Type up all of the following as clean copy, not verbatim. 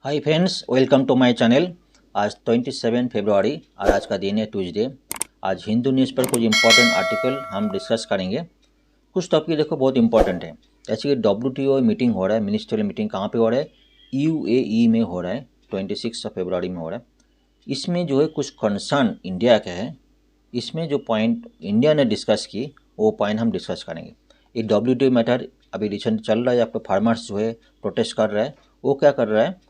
Hi friends, welcome to my channel. आज 27 फरवरी और आज का दिन है ट्यूसडे। आज हिंदू न्यूज़ पर कुछ इंपॉर्टेंट आर्टिकल हम डिस्कस करेंगे। कुछ टॉपिक देखो बहुत इंपॉर्टेंट है, जैसे कि WTO मीटिंग हो रहा है। मिनिस्ट्रियल मीटिंग कहाँ पे हो रहा है? UAE में हो रहा है, 26 फरवरी में हो रहा है। इसमें जो है कुछ कंसर्न इंडिया का है। इसमें जो पॉइंट इंडिया ने डिस्कस की वो पॉइंट हम डिस्कस करेंगे। ये WTO मैटर अभी रिसेंट चल रहा है, आपको फार्मर्स जो है प्रोटेस्ट कर रहा है। वो क्या कर रहा है?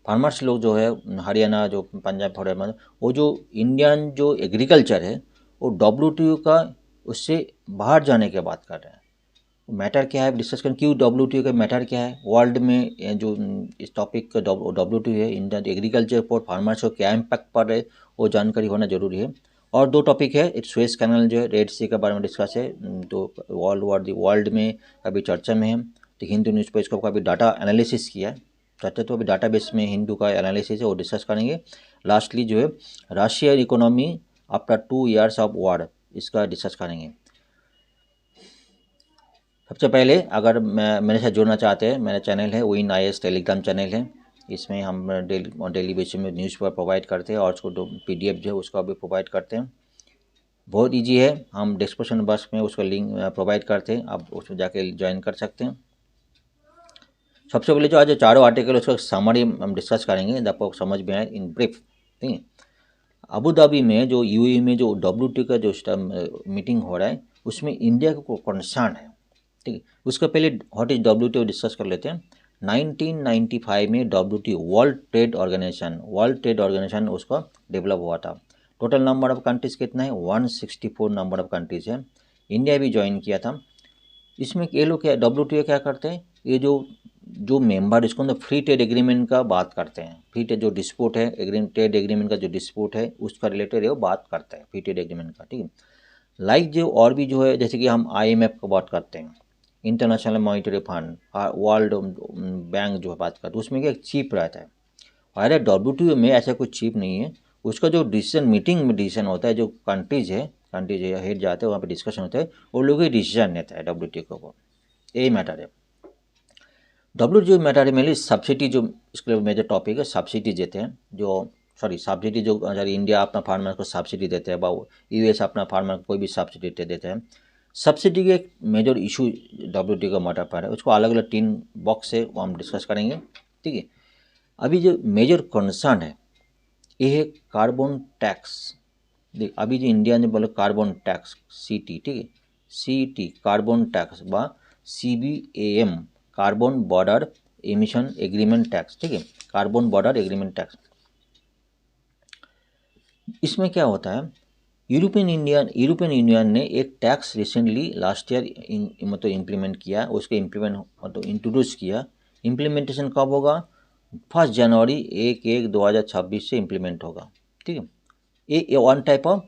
फार्मर्स लोग जो है हरियाणा, जो पंजाब, हरियाणा, वो जो इंडियन जो एग्रीकल्चर है वो WTO का उससे बाहर जाने की बात कर रहे हैं। मैटर क्या है डिस्कस करें, क्यों WTO का मैटर क्या है वर्ल्ड में। जो इस टॉपिक का WTO है, इंडियन एग्रीकल्चर पर फार्मर्स को क्या इम्पैक्ट पड़ रहा है वो जानकारी होना जरूरी है। और दो टॉपिक है, एक सुएज कैनल जो है रेड सी के बारे में डिस्कस है। तो वर्ल्ड में अभी चर्चा में है। तो हिंदू न्यूज़ पर इसको काफ़ी डाटा एनालिसिस किया है। चाहते तो अभी डाटाबेस में हिंदू का एनालिसिस है वो डिस्कस करेंगे। लास्टली जो है Russian economy after 2 years of war, इसका डिस्कस करेंगे। सबसे पहले अगर मेरे साथ जुड़ना चाहते हैं, मेरा चैनल है विन IAS टेलीग्राम चैनल है। इसमें हम डेली बेसिस में न्यूज़ पेपर प्रोवाइड करते हैं और उसको PDF जो है उसका भी प्रोवाइड करते हैं। बहुत इजी है, हम डिस्क्रिप्शन बॉक्स में उसका लिंक प्रोवाइड करते हैं, आप उसमें जाके ज्वाइन कर सकते हैं। सबसे पहले जो आज चारों आर्टिकल उसका समरी हम डिस्कस करेंगे, आपको समझ में आए इन ब्रीफ। ठीक है, अबू धाबी में जो UAE में जो WTO का जो मीटिंग हो रहा है उसमें इंडिया को कंसर्न है। ठीक है, उसका पहले व्हाट इज WTO डिस्कस कर लेते हैं। 1995 में WTO वर्ल्ड ट्रेड ऑर्गेनाइजेशन उसका डेवलप हुआ था। टोटल नंबर ऑफ कंट्रीज़ कितना है? 164 नंबर ऑफ कंट्रीज़ है। इंडिया भी ज्वाइन किया था। इसमें ये लोग क्या WTO क्या करते हैं, ये जो जो मेंबर इसको अंदर फ्री ट्रेड एग्रीमेंट का बात करते हैं। फ्री ट्रेड जो डिस्प्यूट है, ट्रेड एग्रीमेंट का जो डिस्प्यूट है उसका रिलेटेड है वो बात करते हैं, फ्री ट्रेड एग्रीमेंट का। ठीक है, लाइक जो और भी जो है, जैसे कि हम IMF का बात करते हैं, international monetary fund, world bank जो बात करते हैं, उसमें क्या चीफ रहता है। और WTO में ऐसा कुछ चीफ नहीं है। उसका जो डिसीजन मीटिंग में डिसीजन होता है, जो कंट्रीज हेड जाते हैं वहाँ पे डिस्कशन होता है, वो लोग ही डिसीजन लेता है WTO को। यही मैटर है। WTO मैटर में सब्सिडी, जो इसके मेजर टॉपिक है, सब्सिडी देते हैं जो सब्सिडी जो अगर इंडिया अपना फार्मर को सब्सिडी देते हैं, US अपना फार्मर को कोई भी सब्सिडी देते हैं। सब्सिडी के एक मेजर इशू WTO का मैटर पर है, उसको अलग अलग 3 बॉक्स से वो हम डिस्कस करेंगे। ठीक है, अभी जो मेजर कंसर्न है ये है कार्बन टैक्स। देख, अभी जो इंडिया ने बोले कार्बन टैक्स CT, ठीक है, CT कार्बन टैक्स बा CBAM carbon border emission agreement tax. ठीक है, कार्बन बॉर्डर एग्रीमेंट टैक्स। इसमें क्या होता है, यूरोपियन यूनियन ने एक टैक्स रिसेंटली लास्ट ईयर मतलब इम्प्लीमेंट किया, उसके इम्प्लीमेंट मतलब इंट्रोड्यूस किया। इम्प्लीमेंटेशन कब होगा? 1 जनवरी 2026 से इम्प्लीमेंट होगा। ठीक है, ये one type of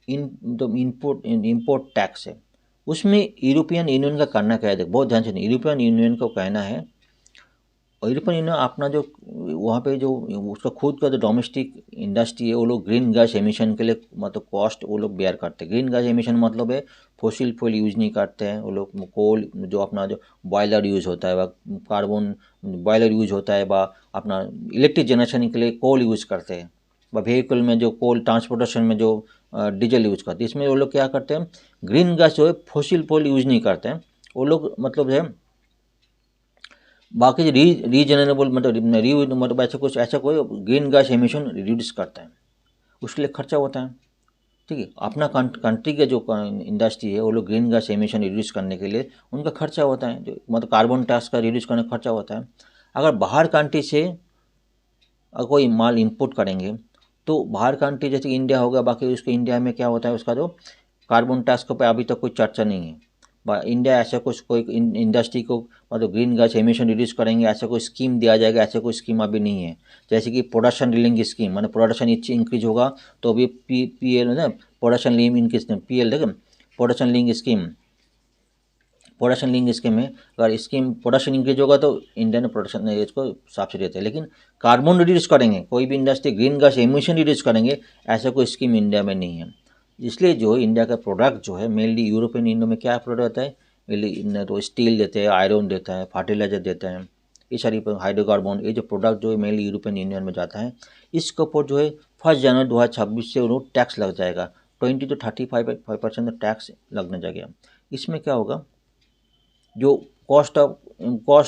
import tax है। उसमें यूरोपियन यूनियन का करना क्या है, देख बहुत ध्यान से। यूरोपियन यूनियन को कहना है, यूरोपियन यूनियन अपना जो वहाँ पे जो उसका खुद का जो डोमेस्टिक इंडस्ट्री है, वो लोग ग्रीन गैस एमिशन के लिए मतलब कॉस्ट वो लोग बेयर करते हैं। ग्रीन गैस एमिशन मतलब है फॉसिल फ्यूल यूज़ नहीं करते हैं वो लोग। कोल जो अपना जो बॉयलर यूज़ होता है, कार्बन बॉयलर यूज़ होता है, अपना इलेक्ट्रिक जनरेशन के लिए कोल यूज़ करते हैं, व्हीकल में जो कोल ट्रांसपोर्टेशन में जो डीजल यूज़ करते हैं। इसमें वो लोग क्या करते हैं, ग्रीन गैस जो है फॉसिल फ्यूल यूज़ नहीं करते हैं वो लोग। मतलब है बाकी रीजनरेबल मतलब ऐसा कोई ग्रीन गैस एमिशन रिड्यूस करता है, उसके लिए खर्चा होता है। ठीक है, अपना कंट्री के जो इंडस्ट्री है वो लोग ग्रीन गैस एमिशन रिड्यूस करने के लिए उनका खर्चा होता है, जो मतलब कार्बन टैक्स का रिड्यूस करने का खर्चा होता है। अगर बाहर कंट्री से कोई माल इंपोर्ट करेंगे तो बाहर कंट्री जैसे इंडिया हो गया, बाकी उसके इंडिया में क्या होता है, उसका जो कार्बन टैक्स पे अभी तक कोई चर्चा नहीं है। इंडिया ऐसा कुछ कोई इंडस्ट्री को मतलब ग्रीन गैस एमिशन रिड्यूस करेंगे ऐसा कोई स्कीम दिया जाएगा, ऐसा कोई स्कीम अभी नहीं है। जैसे कि प्रोडक्शन लिंक स्कीम, मतलब प्रोडक्शन इंक्रीज होगा तो अभी PL ना, प्रोडक्शन लिंक इंक्रीज, PL देखें, प्रोडक्शन लिंक स्कीम है। अगर स्कीम प्रोडक्शन इंक्रीज होगा तो इंडिया ने प्रोडक्शन इसको सब्सिडी देते हैं। लेकिन कार्बन रिड्यूस करेंगे, कोई भी industry green gas emission reduce करेंगे, ऐसा कोई स्कीम इंडिया में नहीं है। इसलिए जो इंडिया का प्रोडक्ट जो है मेनली यूरोपियन यूनियन में क्या प्रोडक्ट होता है, मेनली तो स्टील देते हैं, आयरन देता है, फर्टिलाइजर देता है, ये सारी हाइड्रोकार्बन, ये जो प्रोडक्ट जो है मेनली यूरोपियन यूनियन में जाता है, इसके ऊपर जो है 1 जनवरी 2026 से उन्होंने टैक्स लग जाएगा। 20 to 35% टैक्स लगने जाएगा। इसमें क्या होगा, जो कॉस्ट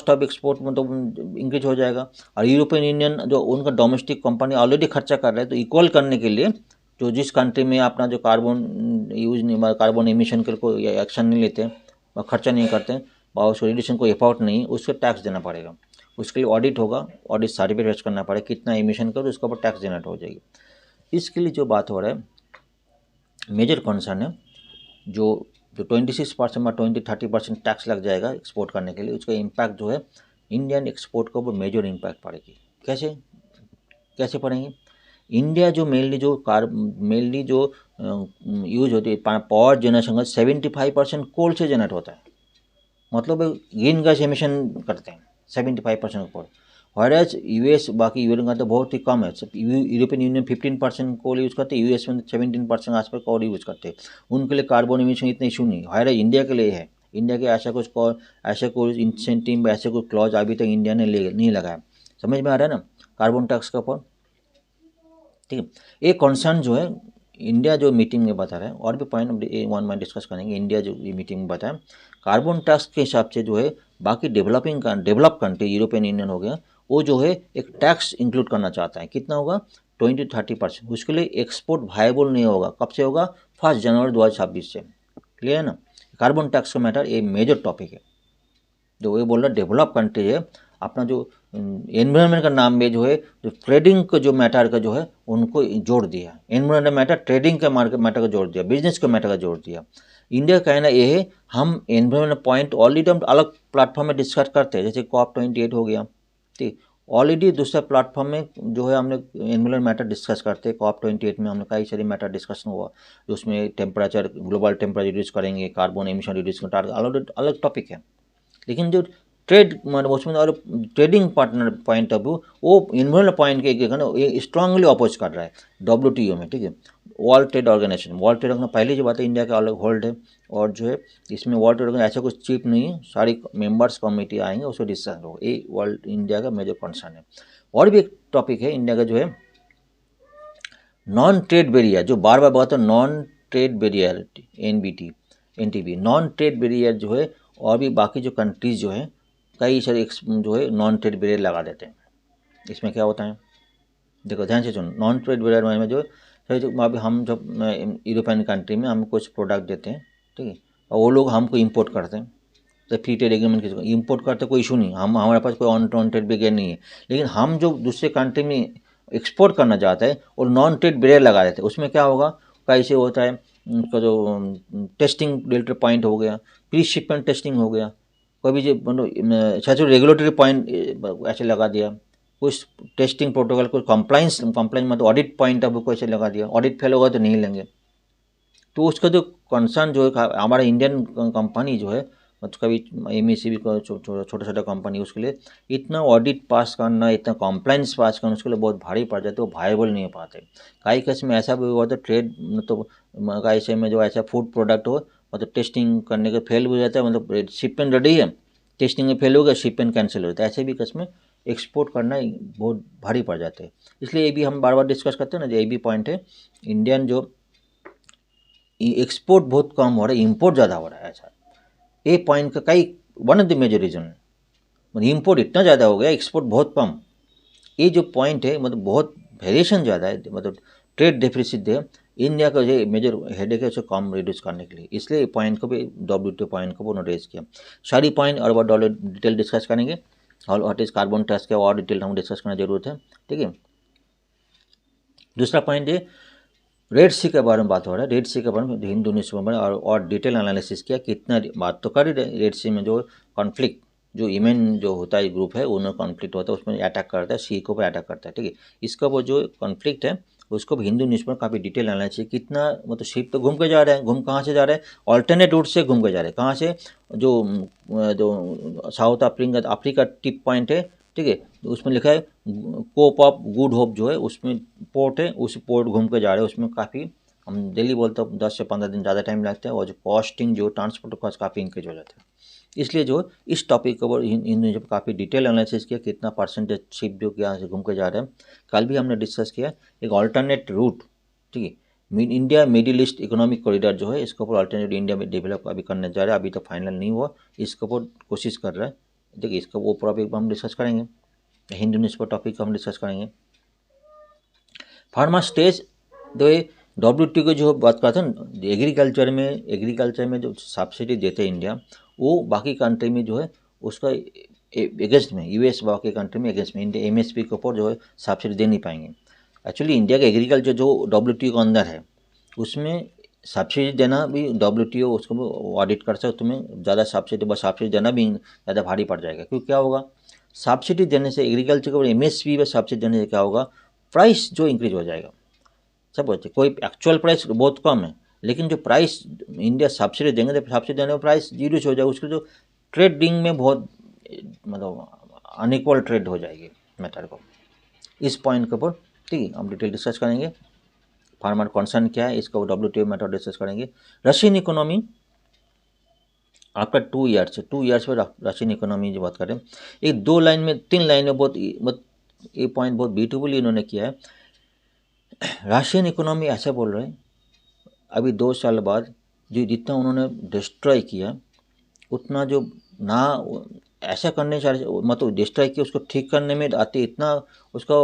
ऑफ एक्सपोर्ट मतलब इंक्रीज हो जाएगा। और यूरोपियन यूनियन जो उनका डोमेस्टिक कंपनी ऑलरेडी खर्चा कर रहे हैं, तो इक्वल करने के लिए जो जिस कंट्री में अपना जो कार्बन एमिशन के कोई एक्शन नहीं लेते और खर्चा नहीं करते और उसको रिड्यूशन को एफर्ट नहीं, उसको टैक्स देना पड़ेगा। उसके लिए ऑडिट होगा, ऑडिट सर्टिफिकेट करना पड़ेगा कितना एमिशन कर, उसके ऊपर टैक्स जनरेट हो जाएगी। इसके लिए जो बात हो रहा है, मेजर कंसर्न है जो 26% और 20-30% टैक्स लग जाएगा एक्सपोर्ट करने के लिए, उसका इम्पैक्ट जो है इंडियन एक्सपोर्ट के ऊपर मेजर इम्पैक्ट पड़ेगी। कैसे पड़ेंगे? इंडिया जो मेनली जो यूज होती है पावर जनरेशन का 75% कोल से जनरेट होता है, मतलब ग्रीन गैस एमिशन करते हैं 75% कोल। वैराज यूएस बाकी यूरोप का तो बहुत ही कम है, यूरोपियन यूनियन 15% कोल यूज़ करते हैं, यूएस में 17% आसपास कोल यूज़ करते हैं। उनके लिए कार्बन एमिशन इतना इशू नहीं, वैराज इंडिया के लिए है। इंडिया के ऐसा कुछ इंसेंटिव, ऐसे कोई क्लॉज अभी तक इंडिया ने नहीं लगाया। समझ में आ रहा है ना कार्बन टैक्स के ऊपर? ठीक है। एक कंसर्न जो है इंडिया जो मीटिंग में बता रहा है, और भी पॉइंट वन में डिस्कस करेंगे। इंडिया जो मीटिंग में बताया कार्बन टैक्स के हिसाब से जो है बाकी डेवलप कंट्री यूरोपियन यूनियन हो गया, वो जो है एक टैक्स इंक्लूड करना चाहता है। कितना होगा? 20-30%। उसके लिए एक्सपोर्ट वायबल नहीं होगा। कब से होगा? 1 जनवरी 2026 से। क्लियर है ना? कार्बन टैक्स का मैटर ये मेजर टॉपिक है। जो ये बोल रहा डेवलप कंट्री है, अपना जो एनवायरनमेंट का नाम में जो है जो ट्रेडिंग का जो मैटर का जो है उनको जोड़ दिया। एनवायरनमेंट मैटर ट्रेडिंग का मैटर का जोड़ दिया, बिजनेस का मैटर का जोड़ दिया। इंडिया का कहना ये है हम एनवायरनमेंट पॉइंट ऑलरेडी हम अलग प्लेटफॉर्म में डिस्कस करते हैं, जैसे COP28 हो गया। ठीक, ऑलरेडी दूसरे प्लेटफॉर्म में जो है हमने एनवायरनमेंट मैटर डिस्कस करते हैं। COP28 में हमने कई सारे मैटर डिस्कशन हुआ, जो उसमें टेम्परेचर, ग्लोबल टेम्परेचर रिड्यूस करेंगे, कार्बन एमिशन रिड्यूस का टारगेट अलग टॉपिक है। लेकिन जो ट्रेड मतलब उसमें और trading partner point of view वो इन्वायरमेंट पॉइंट के स्ट्रांगली अपोज कर रहा है WTO में। ठीक है, वर्ल्ड ट्रेड ऑर्गेनाइजेशन पहले जो बात है इंडिया का अलग होल्ड है, और जो है इसमें वर्ल्ड ट्रेड ऑर्गेनाइजेशन ऐसा कुछ चीप नहीं है, सारी मेंबर्स कमेटी आएंगे, उसको डिस्कस होगा। ये वर्ल्ड इंडिया का मेजर कंसर्न है। और भी एक टॉपिक है इंडिया का जो है नॉन ट्रेड बैरियर, जो बार बार बात है non trade barrier NTB non trade barrier जो है, और भी बाकी जो कंट्रीज जो है कई सारे जो है नॉन ट्रेड बैरियर लगा देते हैं। इसमें क्या होता है देखो ध्यान से सुनो। नॉन ट्रेड बैरियर में जो अभी हम जब यूरोपियन कंट्री में हम कुछ प्रोडक्ट देते हैं, ठीक है, और वो लोग हमको इंपोर्ट करते हैं, तो फ्री ट्रेड एग्रीमेंट किसी को इंपोर्ट करते कोई इशू नहीं, हमारे पास कोई नॉन ट्रेड बैरियर नहीं है। लेकिन हम जो दूसरे कंट्री में एक्सपोर्ट करना चाहते हैं और नॉन ट्रेड बैरियर लगा देते हैं, उसमें क्या होगा, कैसे होता है उनका जो टेस्टिंग रिलेटेड पॉइंट हो गया, प्री शिपमेंट टेस्टिंग हो गया, कभी जो मतलब रेगुलेटरी पॉइंट ऐसे लगा दिया, कुछ टेस्टिंग प्रोटोकॉल, कुछ कंप्लाइंस मतलब ऑडिट पॉइंट ऑफ को ऐसे लगा दिया, ऑडिट फेल होगा तो नहीं लेंगे। तो उसका जो कंसर्न जो है हमारा इंडियन कंपनी जो है, मतलब कभी MECB को छोटा छोटा कंपनी, उसके लिए इतना ऑडिट पास करना, इतना कंप्लाइंस पास करना उसके लिए बहुत भारी पड़ जाते, वो वायबल नहीं हो पाते। कई केस में ऐसा भी हुआ तो ट्रेड मतलब ऐसे में जो ऐसा फूड प्रोडक्ट हो मतलब टेस्टिंग करने के फेल हो जाता है, मतलब शिपमेंट रेडी है, टेस्टिंग में फेल हो गया, शिपमेंट कैंसिल हो जाता है। ऐसे भी केस में एक्सपोर्ट करना बहुत भारी पड़ जाते हैं। इसलिए ये भी हम बार बार डिस्कस करते हैं ना, ये भी पॉइंट है इंडियन जो एक्सपोर्ट बहुत कम हो रहा है, इम्पोर्ट ज़्यादा हो रहा है। ऐसा ये पॉइंट का कई one of the major reason, मतलब इम्पोर्ट इतना ज़्यादा हो गया, एक्सपोर्ट बहुत कम। ये जो पॉइंट है मतलब बहुत वेरिएशन ज़्यादा है, मतलब ट्रेड डेफिसिट है। इंडिया का जो मेजर हेडेक है उसे कम रिड्यूस करने के लिए, इसलिए पॉइंट को भी WTO पॉइंट को उन्होंने रेज किया। सारी पॉइंट और डॉलर डिटेल डिस्कस करेंगे, और व्हाट इज कार्बन टैक्स के और डिटेल हम डिस्कस करने की जरूरत है। ठीक है, दूसरा पॉइंट है रेड सी के बारे में बात हो रहा है। रेड सी के बारे में हिंदू न्यूज़पेपर में और डिटेल एनालिसिस किया, कितना बात तो कर ही रहे। रेड सी में जो कॉन्फ्लिक्ट जो यमन जो होता है ग्रुप है, उन्हें कॉन्फ्लिक्ट होता है, उसमें अटैक करता है, सी के ऊपर अटैक करता है। ठीक है, इसका वो जो कॉन्फ्लिक्ट है उसको भी हिंदू न्यूज़पेपर काफ़ी डिटेल एनालिसिस, कितना मतलब शिप तो घूम के जा रहे हैं, घूम कहाँ से जा रहे हैं, ऑल्टरनेट रूट से घूम के जा रहे हैं। कहाँ से, जो साउथ अफ्रीका टिप पॉइंट है, ठीक है, उसमें लिखा है कोप ऑफ गुड होप जो है, उसमें पोर्ट है, उस पोर्ट घूम के जा रहे हैं। उसमें काफ़ी हम दिल्ली बोलते हैं 10 से 15 दिन ज़्यादा टाइम लगता है, और जो कॉस्टिंग जो ट्रांसपोर्ट कॉस्ट काफ़ी इंक्रीज हो जाता है। इसलिए जो इस टॉपिक के ऊपर इन्होंने जब काफ़ी डिटेल एनालिसिस किया, कितना परसेंटेज शिप जो यहाँ से घूम के जा रहे हैं। कल भी हमने डिस्कस किया एक ऑल्टरनेट रूट, ठीक है, India middle east economic corridor जो है, इसके ऊपर ऑल्टरनेट इंडिया में डेवलप अभी करने जा रहा है, अभी तो फाइनल नहीं हुआ, इसके ऊपर कोशिश कर रहा है। देखिए इसका वो टॉपिक हम डिस्कस करेंगे, हिंदू न्यूज़पेपर टॉपिक हम डिस्कस करेंगे। फार्मा स्टेज जो WTO की जो बात करते हैं, एग्रीकल्चर में जो सब्सिडी देते हैं इंडिया, वो बाकी कंट्री में जो है उसका अगेंस्ट में, US बाकी कंट्री में अगेंस्ट में इंडिया MSP के ऊपर जो है सब्सिडी दे नहीं पाएंगे। एक्चुअली इंडिया का एग्रीकल्चर जो WTO के अंदर है उसमें सब्सिडी देना भी WTO उसको ऑडिट कर सकते, तुम्हें ज़्यादा सब्सिडी देना भी ज़्यादा भारी पड़ जाएगा। क्योंकि क्या होगा, सब्सिडी देने से एग्रीकल्चर के ऊपर MSP में सब्सिडी देने से क्या होगा, प्राइस जो इंक्रीज हो जाएगा। सब बोलते कोई एक्चुअल प्राइस बहुत कम है, लेकिन जो प्राइस इंडिया सब्सिडी देंगे तो सब्सिडी देने में प्राइस जीरो हो जाएगा, उसके जो ट्रेडिंग में बहुत मतलब अनइक्वल ट्रेड हो जाएगी मैटर को। इस पॉइंट के ऊपर ठीक है हम डिटेल डिस्कस करेंगे। फार्मर कंसर्न क्या है, इसका WTO मैटर डिस्कस करेंगे। रशियन इकोनॉमी आफ्टर 2 ईयर्स में रशियन इकोनॉमी जो बात करें, एक 2 लाइन में 3 लाइन में बहुत ये पॉइंट बहुत ब्यूटीफुली इन्होंने किया है। रशियन इकोनॉमी ऐसे बोल रहे हैं अभी 2 साल बाद जो जितना उन्होंने डिस्ट्रॉय किया उतना जो ना ऐसा करने चाहिए, मतलब डिस्ट्रॉय किया उसको ठीक करने में आते इतना उसका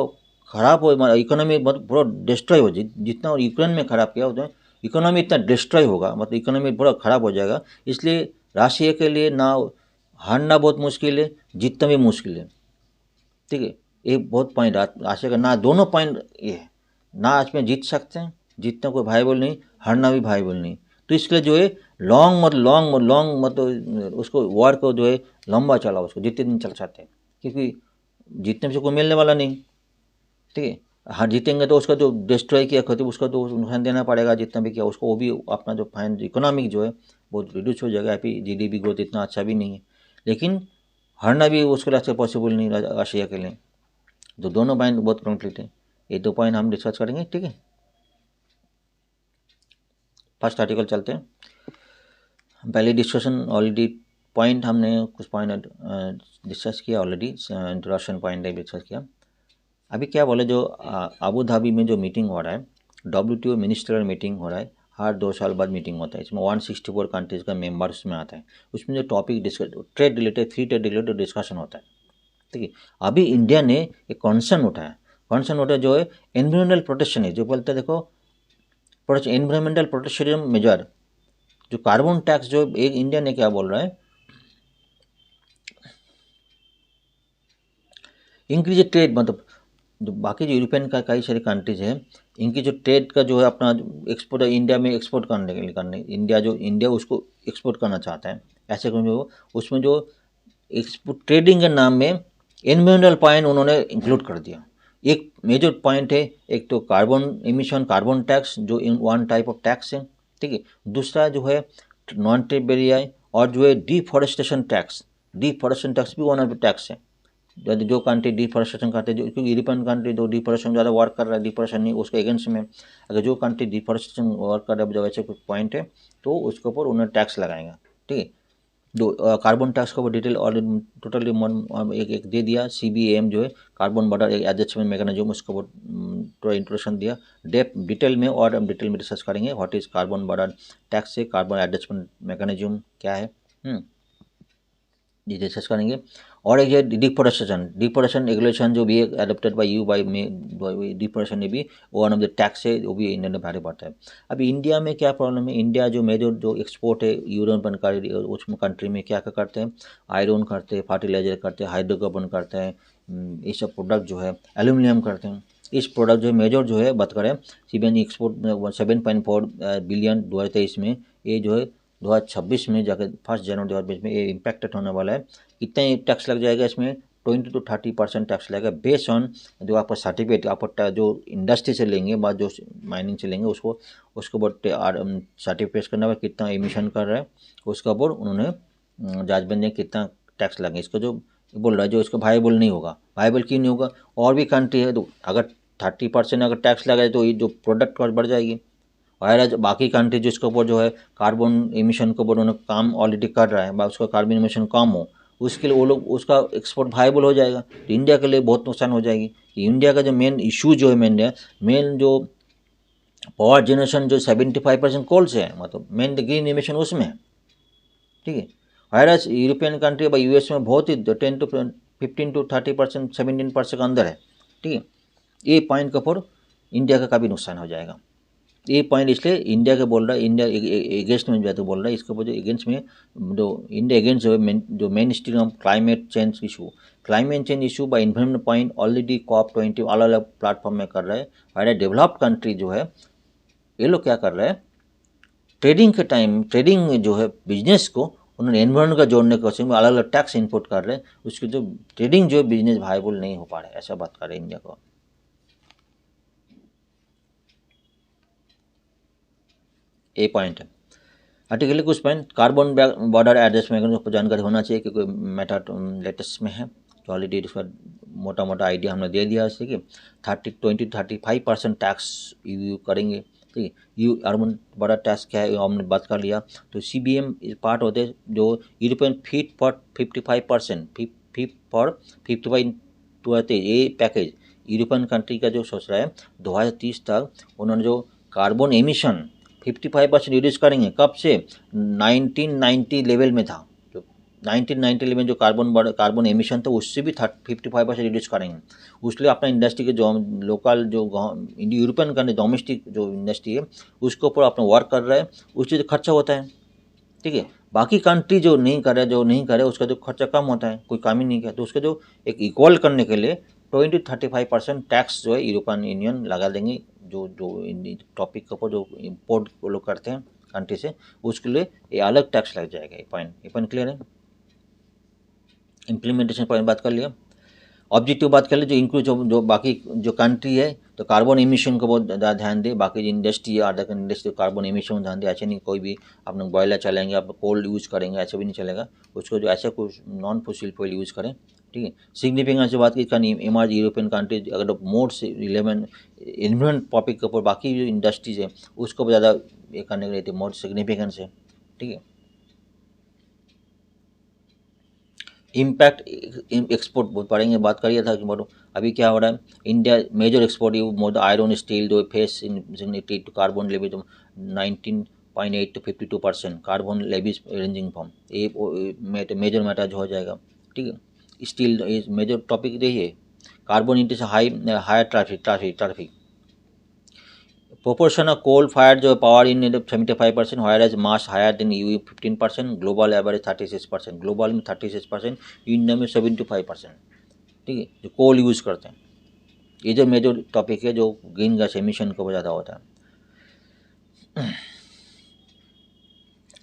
ख़राब हो, इकोनॉमी मतलब पूरा डिस्ट्रॉय हो, जितना यूक्रेन में ख़राब किया उतना इकोनॉमी इतना डिस्ट्रॉय होगा, मतलब इकोनॉमी पूरा ख़राब हो जाएगा। इसलिए रशिया के लिए ना हारना बहुत मुश्किल है, जीतना भी मुश्किल है, ठीक है। एक बहुत पॉइंट रशिया का, ना दोनों पॉइंट ये है, ना इसमें जीत सकते हैं, जीतना कोई भाईबल नहीं, हारना भी भाईबल नहीं। तो इसके लिए जो है लॉन्ग मतलब उसको वॉर को जो है लंबा चला, उसको जितने दिन चल सकते हैं, क्योंकि जीतने से कोई मिलने वाला नहीं, ठीक है। हाँ जीतेंगे तो उसका जो डिस्ट्रॉय किया खत्म उसका तो नुकसान देना पड़ेगा, जितना भी किया उसको, वो भी अपना जो फाइन इकोनॉमिक जो है बहुत रिड्यूस हो जाएगा। अभी GDP ग्रोथ इतना अच्छा भी नहीं है, लेकिन हारना भी उसके लिए पॉसिबल नहीं रशिया के लिए। तो दोनों पॉइंट बहुत कॉन्फ्लिक्ट है, ये 2 पॉइंट हम डिस्कस करेंगे, ठीक है। फर्स्ट आर्टिकल चलते हैं। पहले डिस्कशन ऑलरेडी पॉइंट हमने कुछ पॉइंट डिस्कस किया ऑलरेडी, इंट्रोडक्शन पॉइंट डिस्कस किया। अभी क्या बोले, जो अबू धाबी में जो मीटिंग हो रहा है, WTO मिनिस्ट्रियल मीटिंग हो रहा है, हर 2 साल बाद मीटिंग होता है, इसमें 164 कंट्रीज़ का मेंबर्स में आता है। उसमें जो topic discuss trade related, free trade related discussion होता है, ठीक है। अभी इंडिया ने एक कॉन्सर्न उठाया जो है एनवायरमेंटल प्रोटेक्शन है, जो बोलते हैं देखो एनवायरमेंटल प्रोटेक्शन मेजर, जो कार्बन टैक्स जो एक इंडिया ने क्या बोल रहा है, इंक्रीज ट्रेड, मतलब जो बाकी जो यूरोपियन का कई सारी कंट्रीज हैं, इनकी जो ट्रेड का जो है अपना एक्सपोर्ट इंडिया में एक्सपोर्ट करने के लिए इंडिया उसको एक्सपोर्ट करना चाहता है, ऐसे जो उसमें जो एक्सपोर्ट ट्रेडिंग के नाम में एनवायरमेंटल पॉइंट उन्होंने इंक्लूड कर दिया। एक मेजर पॉइंट है, एक तो कार्बन एमिशन कार्बन टैक्स जो वन टाइप ऑफ टैक्स है, ठीक है। दूसरा जो है नॉन ट्रेड बैरियर, और जो है डिफॉरेस्टेशन टैक्स भी वन ऑफ द टैक्स है। जो कंट्री डिफॉरेस्टेशन करते हैं, जो क्योंकि यूरोपियन कंट्री जो डिफॉरेस्टेशन ज़्यादा वर्क कर रहा है, डिफॉरेस्टेशन नहीं उसके अगेंस्ट में, अगर जो कंट्री डिफॉरेस्टेशन वर्क कर रहा है जब ऐसे कुछ पॉइंट है तो उसके ऊपर उन्हें टैक्स लगाएंगे, ठीक है। दो कार्बन टैक्स का डिटेल और टोटली एक दे दिया। CBAM जो है कार्बन बॉर्डर एडजस्टमेंट मैकेनिज्म, उसको थोड़ा इंट्रोडक्शन दिया डिटेल में, और हम डिटेल में डिस्कस करेंगे what is carbon border tax से कार्बन एडजस्टमेंट मैकेनिज्म क्या है, ये डिस्कस करेंगे। और एक है डिफॉरेस्टेशन रेगुलेशन जो भी है adopted by you by may, deforestation ने भी वन ऑफ द टैक्स है, वो भी इंडिया में भारी पड़ता है। अभी इंडिया में क्या प्रॉब्लम है, इंडिया जो मेजर जो एक्सपोर्ट है यूरोपियन उसमें कंट्री में क्या क्या करते हैं, आयरन करते हैं, फर्टिलाइजर करते हैं, हाइड्रोकार्बन करते हैं, ये सब प्रोडक्ट जो है एल्यूमिनियम करते हैं। इस प्रोडक्ट जो मेजर जो है बात करें CBN एक्सपोर्ट 7.4 बिलियन 2023 में, ये जो है 2026 में जाकर 1 जनवरी 2020 में ये इम्पैक्टेड होने वाला है। कितना टैक्स लग जाएगा इसमें, 20 to 30% टैक्स लगेगा बेस्ड ऑन जो आपका सर्टिफिकेट आप जो इंडस्ट्री से लेंगे, बाद जो माइनिंग से लेंगे उसको बहुत सर्टिफिकेट करना है कितना एमिशन कर रहा है, उसके ऊपर उन्होंने जांचबंदी कितना टैक्स लगे। इसको जो बोल रहा है जो इसको वायबल नहीं होगा, वायबल क्यों नहीं होगा, और भी कंट्री है तो अगर 30% अगर टैक्स लगाए तो ये जो प्रोडक्ट कॉस्ट बढ़ जाएगी, और बाकी कंट्री जिसके ऊपर जो है कार्बन एमिशन के ऊपर उन्होंने काम ऑलरेडी कर रहा है, उसका कार्बन एमिशन कम हो, उसके लिए वो लोग उसका एक्सपोर्ट वायबल हो जाएगा। तो इंडिया के लिए बहुत नुकसान हो जाएगी। इंडिया का जो मेन इशू जो है मेन जो पावर जनरेशन जो 75% कोल से है, मतलब मेन ग्रीन एमिशन उसमें है, ठीक है। वायरस यूरोपियन कंट्री या यूएस में बहुत ही 10 to 15 to 30%, 17% के अंदर है, ठीक है। ये पॉइंट के ऊपर इंडिया का काफ़ी नुकसान हो जाएगा। ये पॉइंट इसलिए इंडिया के बोल रहा है, इंडिया एगेंस्ट में जो बोल रहा है, इसके ऊपर जो एगेंस्ट में जो इंडिया एगेंस्ट जो main stream of climate change issue bye environment point already COP20 अलग अलग प्लेटफॉर्म में कर रहा है। हमारे डेवलप्ड कंट्री जो है ये लोग क्या कर रहे हैं, ट्रेडिंग में जो है बिजनेस को उन्होंने एनवायरमेंट का जोड़ने के कोशिश में अलग अलग टैक्स इनपुट कर रहे हैं, उसकी जो ट्रेडिंग जो है बिजनेस वायबल नहीं हो पा रहा है, ऐसा बात कर रहे हैं इंडिया को। ए पॉइंट है। आर्टिकल कुछ point carbon border adjust mechanism पर जानकारी होना चाहिए, क्योंकि मैटर लेटेस्ट में है, तो ऑलरेडी इसका मोटा मोटा आइडिया हमने दे दिया है कि 20-35% टैक्स यू करेंगे, ठीक है। यू अर्बन बड़ा टैक्स क्या है हमने बात कर लिया। तो CBM पार्ट होते हैं जो European feet for 55%, feet for 55 तो ये पैकेज यूरोपियन कंट्री का जो सोच रहा है 2030 तक उन्होंने जो कार्बन एमिशन 55% रिड्यूस करेंगे। कब से? 1990 लेवल में था, जो 1990 लेवल में जो कार्बन एमिशन था उससे भी 55% रिड्यूस करेंगे। उसके लिए अपना इंडस्ट्री के जो लोकल जो यूरोपियन कंट्री डोमेस्टिक जो इंडस्ट्री है उसके ऊपर अपना वर्क कर रहा है, उससे जो खर्चा होता है, ठीक है। बाकी कंट्री जो नहीं करे उसका जो खर्चा कम होता है, कोई काम ही नहीं किया, तो उसका जो एक इक्वल करने के लिए 20-35% टैक्स जो है यूरोपियन यूनियन लगा देंगे। जो टॉपिक के ऊपर जो इम्पोर्ट वो लोग करते हैं कंट्री से, उसके लिए ये अलग टैक्स लग जाएगा। ये पॉइंट क्लियर है। इम्प्लीमेंटेशन पॉइंट बात कर लिया। ऑब्जेक्टिव बात कर ले, जो इंक्लूड जो बाकी जो कंट्री है तो कार्बन एमिशन को बहुत ज़्यादा ध्यान दे। बाकी जो इंडस्ट्री है अदर इंडस्ट्री कार्बन एमिशन में ध्यान दे। ऐसे नहीं कोई भी अपने बॉयलर चलाएंगे, आप कोल यूज़ करेंगे, ऐसे भी नहीं चलेगा। उसको जो ऐसे कुछ नॉन फॉसिल फ्यूल यूज़ करें, ठीक है। सिग्निफिकेंस बात की इमर्ज यूरोपियन कंट्री अगर मोर से रिलेवेंट इन्वायरमेंट टॉपिक के ऊपर बाकी जो इंडस्ट्रीज है उसको ज़्यादा ये करने के लिए मोर सिग्निफिकेंस है, ठीक है। इम्पैक्ट एक्सपोर्ट बहुत पढ़ेंगे, बात करिए था कि बोलो अभी क्या हो रहा है। India major export more the iron steel जो फेस सिग्निटी टू कार्बन लेवी जो 19.8 to 52% carbon levies ranging from ये मेजर मैटर जो हो जाएगा, ठीक है। स्टील इज मेजर टॉपिक यही है। कार्बन इंट से higher traffic proportion of coal fired जो power in 75%, whereas mass higher than EU 15%, global average 36%, global में 36%, इंडिया में 75%, ठीक है, जो कोल यूज़ करते हैं। ये जो मेजर टॉपिक है जो ग्रीन गैस एमिशन को ज़्यादा होता है।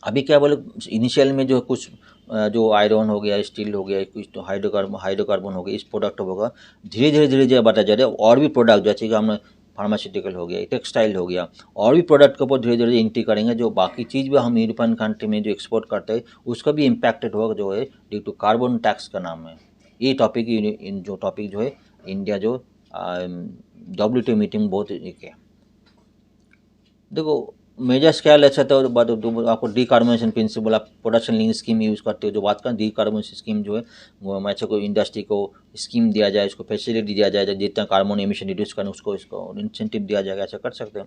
अभी क्या बोले, इनिशियल में जो कुछ जो आयरन हो गया, स्टील हो गया, कुछ तो हाइड्रोकार्बन हो गया, इस प्रोडक्ट होगा धीरे धीरे बढ़ता जा रहा है। और भी प्रोडक्ट जैसे कि हमने फार्मास्यूटिकल हो गया, टेक्सटाइल हो गया, और भी प्रोडक्ट के ऊपर धीरे धीरे एंट्री करेंगे। जो बाकी चीज़ भी हम यूरोपियन कंट्री में जो एक्सपोर्ट करते हैं उसका भी इम्पैक्टेड होगा जो है ड्यू टू कार्बन टैक्स का नाम है। ये टॉपिक जो है इंडिया जो WTO मीटिंग बहुत एक है। देखो मेजर स्केल अच्छा तो आपको डीकार्बोनेशन प्रिंसिपल, आप प्रोडक्शन लिंक स्कीम यूज़ करते हो, जो बात करें डीकार्बोनेशन स्कीम जो है वो अच्छा कोई इंडस्ट्री को स्कीम दिया जाए, उसको फैसिलिटी दिया जाए, जितना कार्बन एमिशन रिड्यूस करें उसको इंसेंटिव दिया जाएगा, ऐसा कर सकते हैं।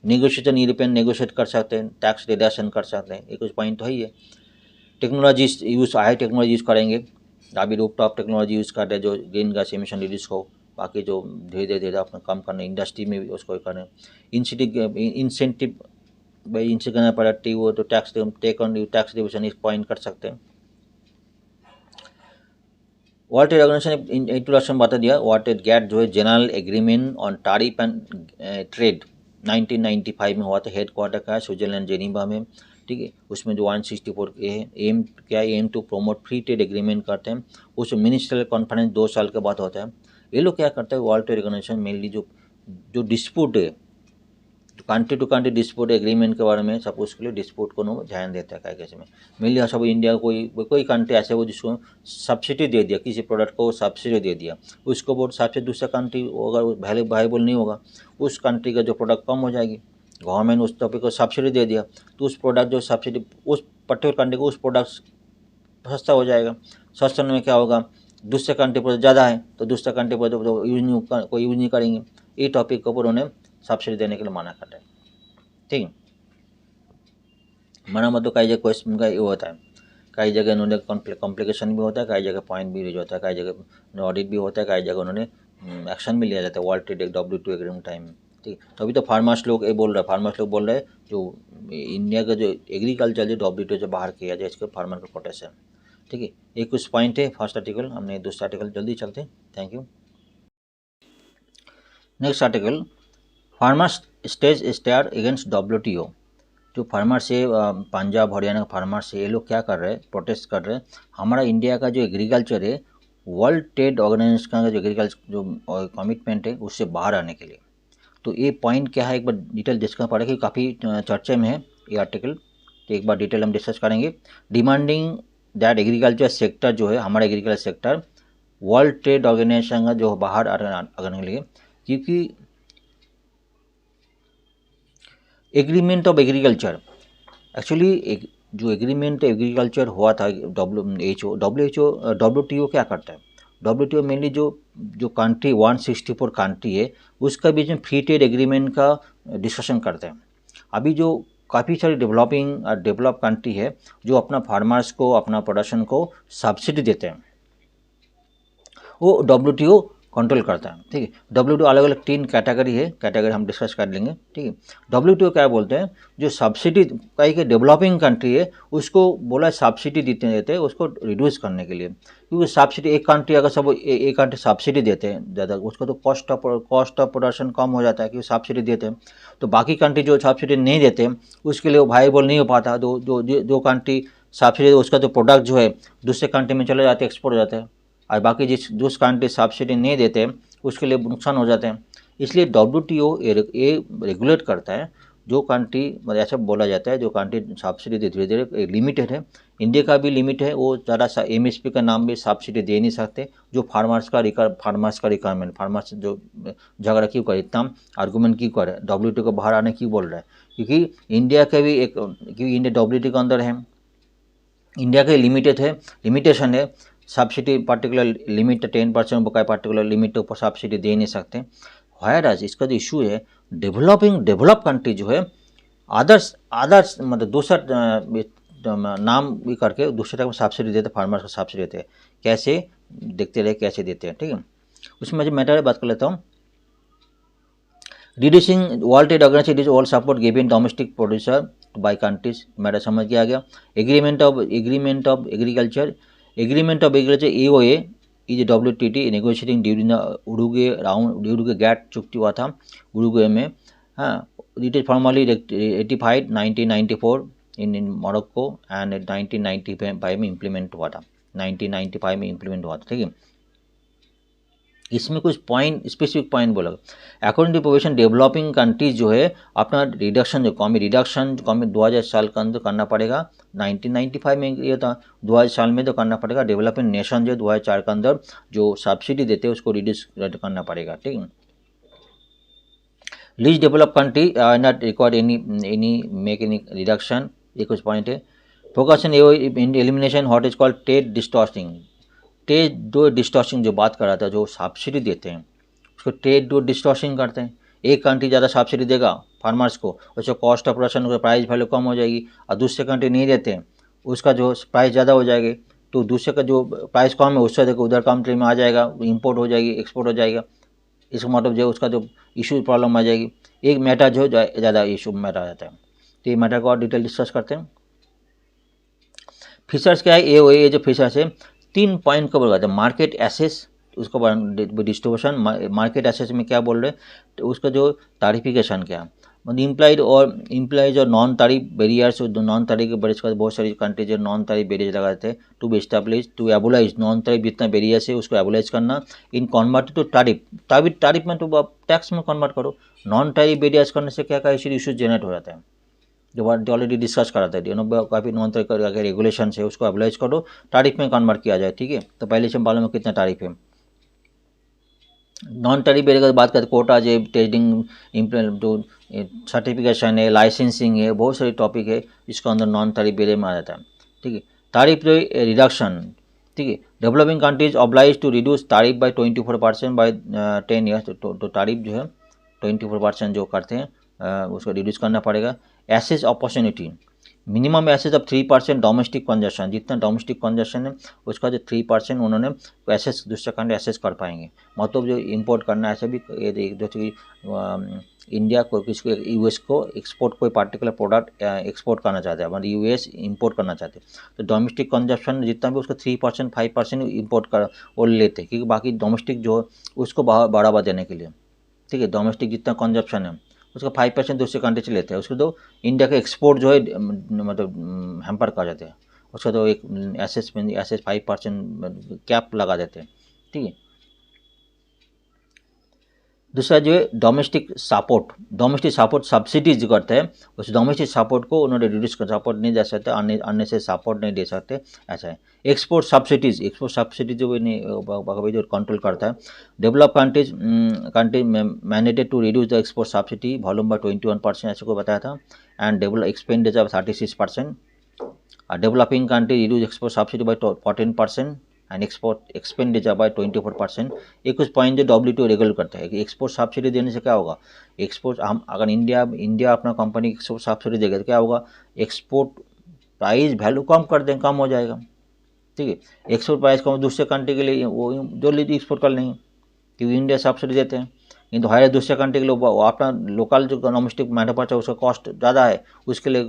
नेगोशिएशन यूरोपियन नेगोशिएट कर सकते हैं, टैक्स रिडक्शन कर सकते हैं, ये कुछ पॉइंट तो है ही है। Technology use high technology use करेंगे, अभी रूफटॉप टेक्नोलॉजी यूज़ कर रहे हैं जो ग्रीन गैस एमिशन रिड्यूस हो। बाकी जो धीरे अपना कम करना इंडस्ट्री में भी उसको करें। इंसेंटिव भाई इनसे करना प्रोडक्टिव हो तो टैक्स टैक्स डिविजन इस पॉइंट कर सकते हैं। वर्ल्ड ट्रेड ऑर्गेनाइजेशन इंट्रोडक्शन बता दिया। वर्ल्ड ट्रेड गैट जो है general agreement on tariff and trade 1995 में हुआ था। हेड क्वार्टर का है स्विट्जरलैंड जेनीवा में, ठीक है। उसमें जो 164 एम क्या है, aim to promote free trade agreement करते हैं। उस मिनिस्ट्रियल कॉन्फ्रेंस 2 साल के बाद होता है। ये लोग क्या करते हैं, वर्ल्ड ट्रेड ऑर्गेनाइजेशन मेनली जो डिस्प्यूट है, country to country dispute agreement के बारे में सब उसके लिए डिस्प्यूट को ध्यान देता है। क्या कैसे में मेनली सब इंडिया कोई कंट्री ऐसे हो जिसको सब्सिडी दे दिया, किसी प्रोडक्ट को सब्सिडी दे दिया, उसको बहुत सबसे दूसरा कंट्री अगर वायबल नहीं होगा उस कंट्री का जो प्रोडक्ट कम हो जाएगी। गवर्नमेंट उस टॉपिक को सब्सिडी दे दिया तो उस प्रोडक्ट जो सब्सिडी उस पर्टिकुलर कंट्री को उस प्रोडक्ट सस्ता हो जाएगा। सस्ता होने में क्या होगा, दूसरे कंट्री पर ज़्यादा है तो दूसरे कंट्री पर तो कोई यूज़ नहीं करेंगे। ये टॉपिक के ऊपर उन्हें सब्सिडी देने के लिए मना कर रहे हैं। ठीक है, मना मतलब कई जगह क्वेश्चन का ये होता है, कई जगह उन्होंने कॉम्प्लिकेशन भी होता है, कई जगह पॉइंट भी रेज होता है, कई जगह ऑडिट भी होता है, कई जगह उन्होंने एक्शन भी लिया जाता है world trade WTO agreement time में। ठीक, तो अभी तो फार्मर्स लोग ये बोल रहे हैं, फार्मर्स लोग बोल रहे हैं जो इंडिया का जो एग्रीकल्चर जो WTO से बाहर किया जाए इसके फार्मर का प्रोटेक्शन। ठीक है, ये कुछ पॉइंट है फर्स्ट आर्टिकल। हमने दूसरा आर्टिकल जल्दी चलते हैं। Thank you. Next article, farmers stage stand against WTO। जो फार्मर्स है पंजाब हरियाणा का फार्मर्स है, ये लोग क्या कर रहे हैं, प्रोटेस्ट कर रहे हैं। हमारा इंडिया का जो एग्रीकल्चर है वर्ल्ड ट्रेड ऑर्गेनाइजेशन का जो एग्रीकल्चर जो कमिटमेंट है उससे बाहर आने के लिए। तो ये पॉइंट क्या है एक बार डिटेल डिस्कस पड़ेगा, काफ़ी चर्चा में है ये आर्टिकल, तो एक बार डिटेल हम डिस्कस करेंगे। डिमांडिंग दैट एग्रीकल्चर सेक्टर जो है हमारा agriculture sector World trade Organization का जो बाहर आने के लिए, क्योंकि एग्रीमेंट ऑफ एग्रीकल्चर एक्चुअली जो एग्रीमेंट एग्रीकल्चर हुआ था WTO क्या करता है, WTO मेनली जो कंट्री 164 कंट्री है उसका बीच में फ्री ट्रेड एग्रीमेंट का डिस्कशन करते हैं। अभी जो काफ़ी सारी डेवलप कंट्री है जो अपना फार्मर्स को अपना प्रोडक्शन को सब्सिडी देते हैं, वो WTO कंट्रोल करता है। ठीक है, WTO अलग अलग 3 कैटेगरी है, कैटेगरी हम डिस्कस कर लेंगे। ठीक है, WTO क्या बोलते हैं, जो सब्सिडी कई के डेवलपिंग कंट्री है उसको बोला सब्सिडी देते हैं उसको रिड्यूस करने के लिए, क्योंकि सब्सिडी एक कंट्री अगर सब एक कंट्री सब्सिडी देते हैं ज़्यादा उसको तो कॉस्ट ऑफ प्रोडक्शन कम हो जाता है, क्योंकि सब्सिडी देते हैं। तो बाकी कंट्री जो सब्सिडी नहीं देते उसके लिए वो वायबल नहीं हो पाता। जो कंट्री सब्सिडी उसका जो प्रोडक्ट जो है दूसरे कंट्री में चले जाते हैं, एक्सपोर्ट हो जाते हैं, और बाकी जिस कंट्री सब्सिडी नहीं देते उसके लिए नुकसान हो जाते हैं। इसलिए WTO ये रेगुलेट करता है जो कंट्री, मतलब ऐसा बोला जाता है जो कंट्री सब्सिडी दे धीरे धीरे लिमिटेड है। इंडिया का भी लिमिट है, वो ज़्यादा सा MSP का नाम भी सब्सिडी दे नहीं सकते। जो फार्मर्स का रिक्वायरमेंट, फार्मर्स जो झगड़ा क्यों करे, इतना आर्गूमेंट क्यों करे, WTO को बाहर आने क्यों बोल रहा है, क्योंकि इंडिया का भी क्योंकि इंडिया WTO के अंदर है, इंडिया का लिमिटेशन है। सब्सिडी पर्टिकुलर लिमिट 10% बकाया पर्टिकुलर लिमिट के ऊपर सब्सिडी दे नहीं सकते। वायरस इसका जो इशू है डेवलप कंट्री जो है अदर्स मतलब दूसरा नाम भी करके दूसरे टाइप में सब्सिडी देते, फार्मर्स को सब्सिडी देते हैं। कैसे देखते रहे कैसे देते हैं। ठीक है, उसमें जो मैटर बात कर लेता हूँ। Reducing world trade organization all support given domestic producer by countries, matter समझ के आ गया। Agreement of agriculture EOA is WTT negotiating during Uruguay GATT चुक्ति हुआ था उरुग्वे में। हाँ, it is formally ratified 1994 in Morocco and 1995 में इम्प्लीमेंट हुआ था, 1995 में इम्प्लीमेंट हुआ था। ठीक है, इसमें कुछ पॉइंट स्पेसिफिक पॉइंट बोला, according to provision developing countries जो है अपना रिडक्शन जो कॉमी 2000 साल के अंदर करना पड़ेगा। 1995 में ये था, 2000 साल में तो करना पड़ेगा। डेवलपिंग नेशन जो 2004 के अंदर जो सब्सिडी देते हैं उसको रिड्यूस करना पड़ेगा। ठीक है, lease develop country not required any reduction, ये कुछ पॉइंट है। Focus in elimination what is called trade distorting जो बात कर रहा था, जो सब्सिडी देते हैं उसको ट्रेड डिस्टॉर्टिंग करते हैं। एक कंट्री ज़्यादा सब्सिडी देगा फार्मर्स को, उसका cost of production price value कम हो जाएगी, और दूसरे कंट्री नहीं देते हैं उसका जो प्राइस ज़्यादा हो जाएगी, तो दूसरे का जो प्राइस कम है उससे देखो उधर कंट्री में आ जाएगा, इंपोर्ट हो जाएगी, एक्सपोर्ट हो जाएगा। इसका मतलब जो उसका जो इशू प्रॉब्लम आ जाएगी, एक मैटर जो ज़्यादा इशू मैटर आ जाता है। तो ये मैटर को और डिटेल डिस्कस करते हैं। फीचर्स क्या है, ये जो फीचर्स है 3 पॉइंट को बोला जाता है। मार्केट एसेस, उसको डिस्ट्रीब्यूशन, मार्केट एसेस में क्या बोल रहे हैं, तो उसका जो तारिफिकेशन क्या मतलब इम्प्लाइज और नॉन तारीफ बैरियर्स, नॉन तारीफ के बैरियर्स का बहुत सारी कंट्रीज नॉन तारीफ बैरियर्स लगाते हैं। To be establish to abolish non tariff जितना बैरियर्स है उसको एबोलाइज करना। इन कन्वर्ट टू तारीफ में तो आप टैक्स में कन्वर्ट करो। नॉन तारीफ बैरियर्स करने से क्या इशू जनरेट हो जाता है, जो ऑलरेडी डिस्कस करा था। काफ़ी नॉन तारीफ का रेगुलेशन है उसको एबोलाइज करो, तारीफ में कन्वर्ट किया जाए। ठीक है, तो पहले से हम मालूम है कितना तारीफ है। नॉन टैरिफ बेरियर की बात करते कोटा जे ट्रेडिंग इम्प्लीमेंट जो सर्टिफिकेशन है, लाइसेंसिंग है, बहुत सारे टॉपिक है इसका अंदर नॉन टैरिफ बेरियर में आ जाता है। ठीक है, टैरिफ रिडक्शन। ठीक है, developing countries oblige to reduce tariff by 24% by 10 years. तो टैरिफ जो है 24% जो करते हैं उसको रिड्यूस करना पड़ेगा। Access opportunity, minimum access of 3% domestic consumption, जितना डोमेस्टिक कंजप्शन है उसका जो 3% उन्होंने एसेस दूसरे कंट्री एसेस कर पाएंगे। मतलब जो इंपोर्ट करना है ऐसे भी जैसे कि इंडिया को किसको यूएस को एक्सपोर्ट कोई पार्टिकुलर प्रोडक्ट एक्सपोर्ट करना चाहते हैं, मतलब यूएस इंपोर्ट करना चाहते हैं, तो डोमेस्टिक कंजप्शन जितना भी उसका 3% 5% इंपोर्ट कर वो लेते हैं, क्योंकि बाकी डोमेस्टिक जो उसको बढ़ावा देने के लिए। ठीक है, डोमेस्टिक जितना कंजप्शन है उसका 5% दूसरे कंट्री से लेते हैं, उसको तो इंडिया का एक्सपोर्ट जो है मतलब हैम्पर कर जाते हैं, उसका तो एक एसेस 5% कैप लगा देते हैं। ठीक है, दूसरा जो है डोमेस्टिक सपोर्ट सब्सिडीज जो करते हैं, उस डोमेस्टिक सपोर्ट को उन्होंने रिड्यूस कर, सपोर्ट नहीं दे सकते, अन्य से सपोर्ट नहीं दे सकते, ऐसा है। एक्सपोर्ट सब्सिडीज जो जो कंट्रोल करता है। Develop country mandated to reduce the export subsidy volume by 21%, ऐसे को बताया था, and develop expenditure 36%। Developing country reduce export subsidy by 14% and export expenditure by 24%। ये कुछ पॉइंट जो WTO रेगुलेट करता है कि एक्सपोर्ट सब्सिडी देने से क्या होगा, एक्सपोर्ट हम अगर इंडिया अपना कंपनी एक्सपोर्ट सब्सिडी देगा तो क्या होगा, एक्सपोर्ट प्राइस वैल्यू कम हो जाएगा। ठीक है, एक्सपोर्ट प्राइस कम दूसरे कंट्री के लिए वो जो लीजिए एक्सपोर्ट कर लेंगे, क्योंकि इंडिया सब्सिडी देते हैं, किंतु हमारे दूसरे कंट्री के लिए अपना लोकल जो डोमेस्टिक मैन्युफैक्चर उसका कॉस्ट ज़्यादा है, उसके लिए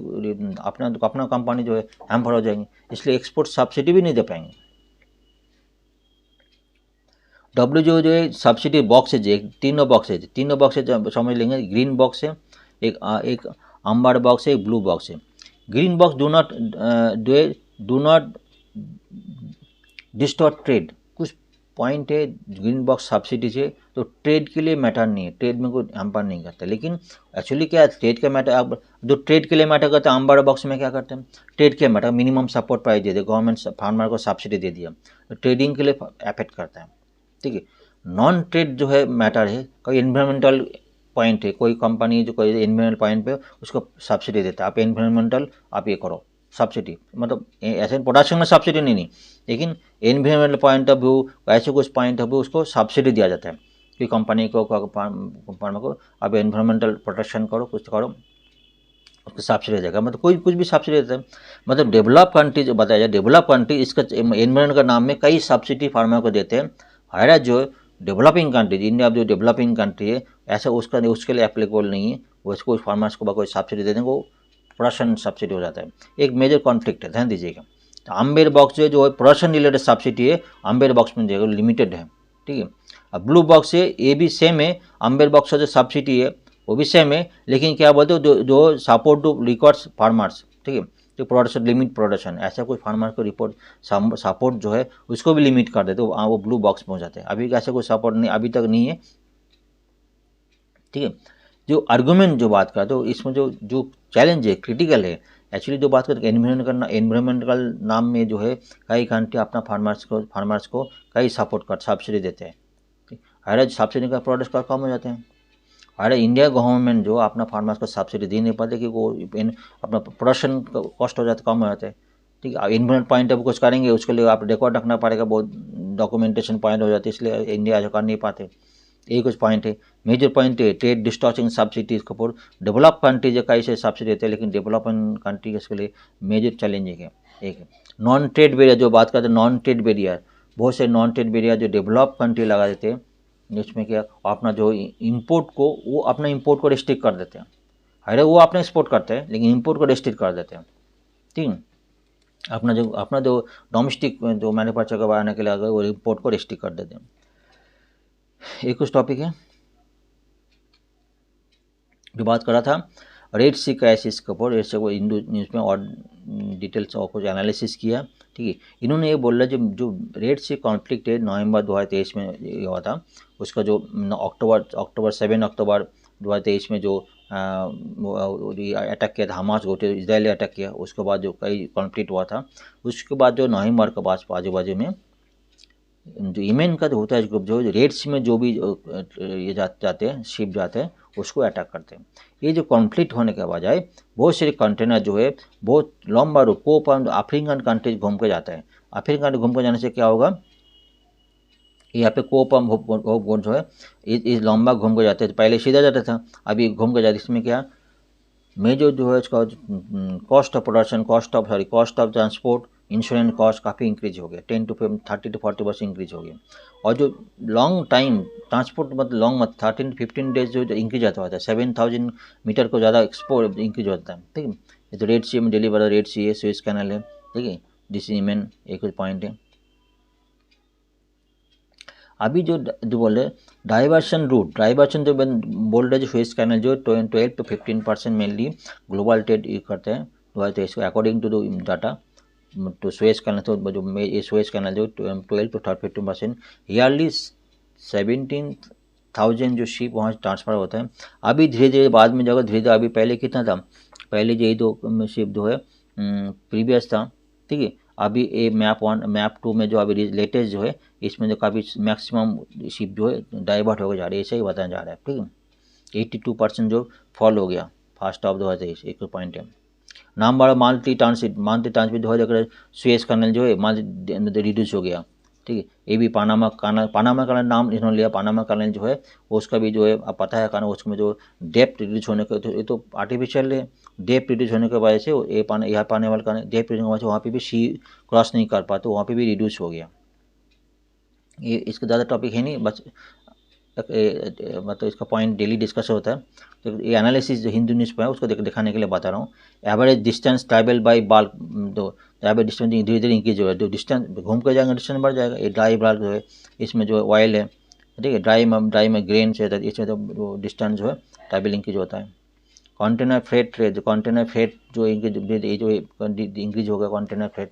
अपना कंपनी जो है हैम्पर हो जाएंगे, इसलिए एक्सपोर्ट सब्सिडी भी नहीं दे पाएंगे। जो है सब्सिडी बॉक्सेज है, तीनों बॉक्सेज समझ लेंगे। ग्रीन बॉक्स है, एक आम्बर बॉक्स है, एक ब्लू बॉक्स है। Green box do not distort trade, कुछ पॉइंट है ग्रीन बॉक्स सब्सिडी से, तो ट्रेड के लिए मैटर नहीं है, ट्रेड में कोई हैम्पर नहीं करता। लेकिन एक्चुअली क्या है, ट्रेड का मैटर, अब जो ट्रेड के लिए मैटर करता है आम्बर बॉक्स में क्या करते हैं, ट्रेड के मैटर मिनिमम सपोर्ट प्राइस दे दिया, गवर्नमेंट फार्मर को सब्सिडी दे दिया, तो ट्रेडिंग के लिए अफेक्ट करता है। ठीक है, नॉन ट्रेड जो है मैटर है, कोई एनवायरमेंटल पॉइंट है, कोई कंपनी जो कोई एनवायरमेंटल पॉइंट पे उसको सब्सिडी देता है, आप एनवायरमेंटल आप ये करो सब्सिडी, मतलब ऐसे प्रोडक्शन में सब्सिडी नहीं, लेकिन एनवायरमेंटल पॉइंट ऑफ व्यू ऐसे कुछ पॉइंट ऑफ व्यू उसको सब्सिडी दिया जाता है कि कंपनी को आप एनवायरमेंटल प्रोटेक्शन करो, कुछ करो, उसको सब्सिडी देगा, मतलब कोई कुछ भी सब्सिडी देता है। मतलब डेवलप कंट्री जो बताया जाए, डेवलप कंट्री इसका एनवायरमेंट का नाम में कई सब्सिडी फार्मर को देते हैं। हमारा जो डेवलपिंग कंट्री, इंडिया जो डेवलपिंग कंट्री है, ऐसा उसके लिए एप्लीकेबल नहीं है, वो इसको फार्मर्स को कोई सब्सिडी दे देंगे, वो प्रोडक्शन सब्सिडी हो जाता है। एक मेजर कॉन्फ्लिक्ट है, ध्यान दीजिएगा। तो आम्बेर बॉक्स जो है प्रोडक्शन रिलेटेड सब्सिडी है, आम्बेर बॉक्स में जो लिमिटेड है। ठीक है, अब ब्लू बॉक्स है, ये भी सेम है, आम्बेर बॉक्स का जो सब्सिडी है वो भी सेम है, लेकिन क्या बोलते हो जो सपोर्ट टू रिकॉर्ड्स फार्मर्स। ठीक है, जो प्रोडक्शन लिमिट प्रोडक्शन, ऐसा कोई फार्मर को रिपोर्ट सपोर्ट जो है उसको भी लिमिट कर देते, वो ब्लू बॉक्स में हो जाते हैं। अभी ऐसा कोई सपोर्ट नहीं, अभी तक नहीं है। ठीक है, जो आर्गूमेंट जो बात करते हो इसमें जो चैलेंज है, क्रिटिकल है, एक्चुअली जो बात करते हैं एनवायरमेंटल नाम में जो है कई कंट्री अपना फार्मर्स को कई सपोर्ट सब्सिडी देते हैं, हर सब्सिडी का प्रोडक्ट का कम हो जाते हैं। हमारे इंडिया गवर्नमेंट जो अपना फार्मर्स को सब्सिडी दे नहीं पाते, कि वो अपना प्रोडक्शन कॉस्ट हो जाता, कम हो जाता है। ठीक है, इन्वेस्टमेंट पॉइंट ऑफ कुछ करेंगे उसके लिए आप रिकॉर्ड रखना पड़ेगा, बहुत डॉक्यूमेंटेशन पॉइंट हो जाती है, इसलिए इंडिया ऐसा कर नहीं पाते। यही कुछ पॉइंट है, मेजर पॉइंट है ट्रेड डिस्टॉर्टिंग सब्सिडीज के ऊपर। डेवलप कंट्री जो कई से सब्सिडी देते हैं, लेकिन डेवलपमेंट कंट्री इसके लिए मेजर चैलेंजिंग है। एक है नॉन ट्रेड बैरियर, जो बात करते हैं नॉन ट्रेड बैरियर, बहुत से नॉन ट्रेड बैरियर जो डेवलप कंट्री लगा देते हैं, जिसमें क्या अपना जो इंपोर्ट को वो अपना इंपोर्ट को रिस्ट्रिक्ट कर देते हैं। अरे वो अपना एक्सपोर्ट करते हैं लेकिन इंपोर्ट को रिस्ट्रिक्ट कर देते हैं। ठीक है, अपना जो डोमेस्टिक जो मैन्युफैक्चर का बढ़ाने के लिए अगर वो इंपोर्ट को रिस्ट्रिक्ट कर देते हैं। एक कुछ टॉपिक है जो बात कर रहा था रेड सी क्राइसिस के ऊपर, रेड सी को हिंदू न्यूज़ में और डिटेल्स और कुछ एनालिसिस किया। ठीक है, इन्होंने ये बोला जो रेड सी कॉन्फ्लिक्ट है नवंबर 2023 में हुआ था, उसका जो अक्टूबर 7 अक्टूबर 2023 में जो अटैक किया था, हमास को इजराइल ने अटैक किया, उसके बाद जो कई कॉन्फ्लिक्ट हुआ था, उसके बाद जो नवंबर के बाद आजू बाजू में जो यमन का जो होता है ग्रुप, जो रेड सी में जो भी ये जाते हैं, शिप जाते हैं, उसको अटैक करते हैं। ये जो कॉन्फ्लिक्ट होने के बजाय बहुत सारे कंटेनर जो है बहुत लंबा रूट को अफ्रीकन कंट्रीज घूम के जाता है। अफ्रीकन कंट्री घूम के जाने से क्या होगा, यहाँ पे कोपम होप जो है इस लंबा घूम के जाते थे, पहले सीधा जाता था, अभी घूम के जाते। इसमें क्या मेजर जो है इसका cost of production, cost of transport, insurance cost काफ़ी इंक्रीज हो गया, 30 to 40% इंक्रीज हो गया। और जो लॉन्ग टाइम ट्रांसपोर्ट मतलब लॉन्ग मत 13 to 15 डेज जो इंक्रीज आता है, 7000 मीटर को ज़्यादा एक्सपोर्ट इंक्रीज होता है। ठीक है, ये तो रेड सी में डेली वाला रेड सी है, सुएज कैनल है। ठीक है, दिस इज मेन एक पॉइंट है। अभी जो बोले डाइवर्शन रूट, डाइवर्शन जो बोल रहे जो सुएज कैनल जो 12 to 15% मेनली ग्लोबल ट्रेड करते हैं, तो इसको अकॉर्डिंग टू द डाटा तो सुएज कैनल तो जो ये सुएज कैनल जो 12 to 15% ईयरली 17,000 जो शिप वहाँ ट्रांसफ़र होता है। अभी धीरे धीरे बाद में जगह धीरे धीरे, अभी पहले कितना था, पहले जो ये दो शिप जो है प्रीवियस था। ठीक है, अभी ये मैप 2 में जो अभी लेटेस्ट जो है इसमें जो काफ़ी मैक्सिमम शिप जो है डाइवर्ट होकर जा रही है, ऐसे ही बताया जा रहा है। ठीक है, 82% जो फॉल हो गया फर्स्ट ऑफ 2023, एक पॉइंट है। नाम बड़ा मालती ट्रांसिट जो है सुएज कैनल जो है रिड्यूस हो गया। ठीक है, ये भी पानामा कैनल नाम इन्होंने लिया। पानामा कैनल जो है उसका भी जो है अब पता है कारण उसमें जो डेप्थ रिड्यूस होने का, तो ये तो आर्टिफिशियल है, डेप्थ रिड्यूस होने की वजह से ये यहाँ पाने वाला कारण डेप्थ रिड्यूस होने की वजह से वहाँ पे भी सी क्रॉस नहीं कर पाते, वहाँ पे भी रिड्यूस हो गया। ये इसका ज़्यादा टॉपिक है नहीं, बस मतलब इसका पॉइंट डेली डिस्कस होता है। तो ये एनालिसिस जो हिंदू न्यूज़ पर है उसको दिखाने के लिए बता रहा हूँ। Average distance travel by bulk, तो एवरेज डिस्टेंस धीरे धीरे इंक्रीज हो रहा है, जो डिस्टेंस घूम कर जाएगा डिस्टेंस बढ़ जाएगा। ये ड्राई बाल्क जो है इसमें जो ऑयल है, ठीक है, ड्राई में ग्रेन से इसमें तो डिस्टेंस जो है ट्रैवल इंक्रीज होता है। कंटेनर फ्रेट ट्रेड, जो कंटेनर फ्रेट जो इंक्रीज होगा कंटेनर फ्रेट,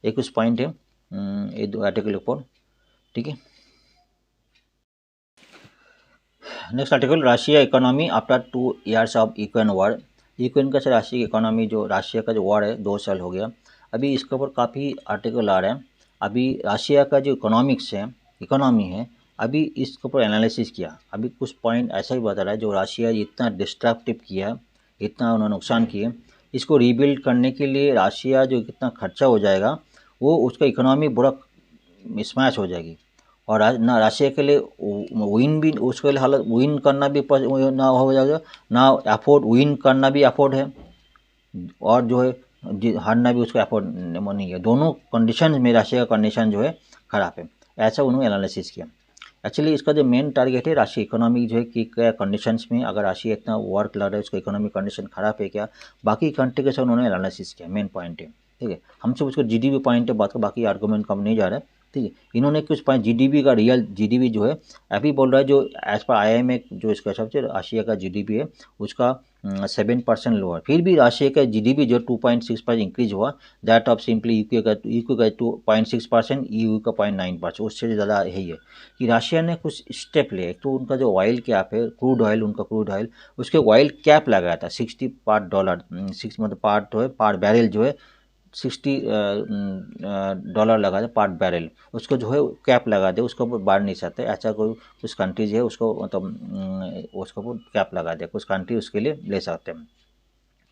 एक कुछ पॉइंट है ये दो आर्टिकल ऊपर। ठीक है, next article, Russia economy after 2 years of Ukraine war. Ukraine का राशिया की इकोनॉमी जो राशिया का जो वॉर है 2 साल हो गया, अभी इसके ऊपर काफ़ी आर्टिकल आ रहे हैं। अभी राशिया का जो इकोनॉमी है अभी इसके ऊपर एनालिसिस किया, अभी कुछ पॉइंट ऐसा ही बता रहा है जो राशिया इतना डिस्ट्रक्टिव किया, इतना उन्होंने नुकसान किए, इसको रीबिल्ड करने के लिए राशिया जो कितना खर्चा हो जाएगा वो उसका इकोनॉमी पूरा स्मैश हो जाएगी। और ना राशिया के लिए विन भी, उसके लिए हालत विन करना भी ना हो जाएगा, ना अफोर्ड विन करना भी अफोर्ड है, और जो है हारना भी उसका अफोर्ड नहीं है। दोनों कंडीशन में राशिया का कंडीशन जो है ख़राब है, ऐसा उन्होंने एनालिसिस किया। एक्चुअली इसका जो मेन टारगेट है राशिया इकोनॉमी जो है कि क्या कंडीशंस में अगर राशिया इतना वर्क लड़ रहा है उसका इकोनॉमिक कंडीशन ख़राब है क्या, बाकी कंट्री के साथ उन्होंने एनालिसिस किया, मेन पॉइंट है। ठीक है, हमसे उसको जीडीपी पॉइंट है बात का, बाकी आर्गूमेंट कम नहीं जा रहा है। ठीक है, इन्होंने कुछ पॉइंट जीडीपी का रियल जीडीपी जो है अभी बोल रहा है जो एज पर IMF जो इसका सबसे राशिया का जीडीपी है उसका 7% लोअर, फिर भी राशिया का जीडीपी जो 2.6% इंक्रीज हुआ, दैट ऑफ सिंपली यूके का 2.6%, EU का 0.9%, उससे ज़्यादा यही है कि राशिया ने कुछ स्टेप लिए। तो उनका जो ऑयल कैप है, क्रूड ऑयल उसके ऑयल कैप लगाया था $60 मतलब पार्ट जो है पर बैरल जो है $60 लगा दे पर बैरल, उसको जो है कैप लगा दे, उसको ऊपर बढ़ नहीं सकते। ऐसा कोई कुछ कंट्रीज है उसको मतलब उसको ऊपर कैप लगा दे, कुछ कंट्री उसके लिए ले सकते हैं।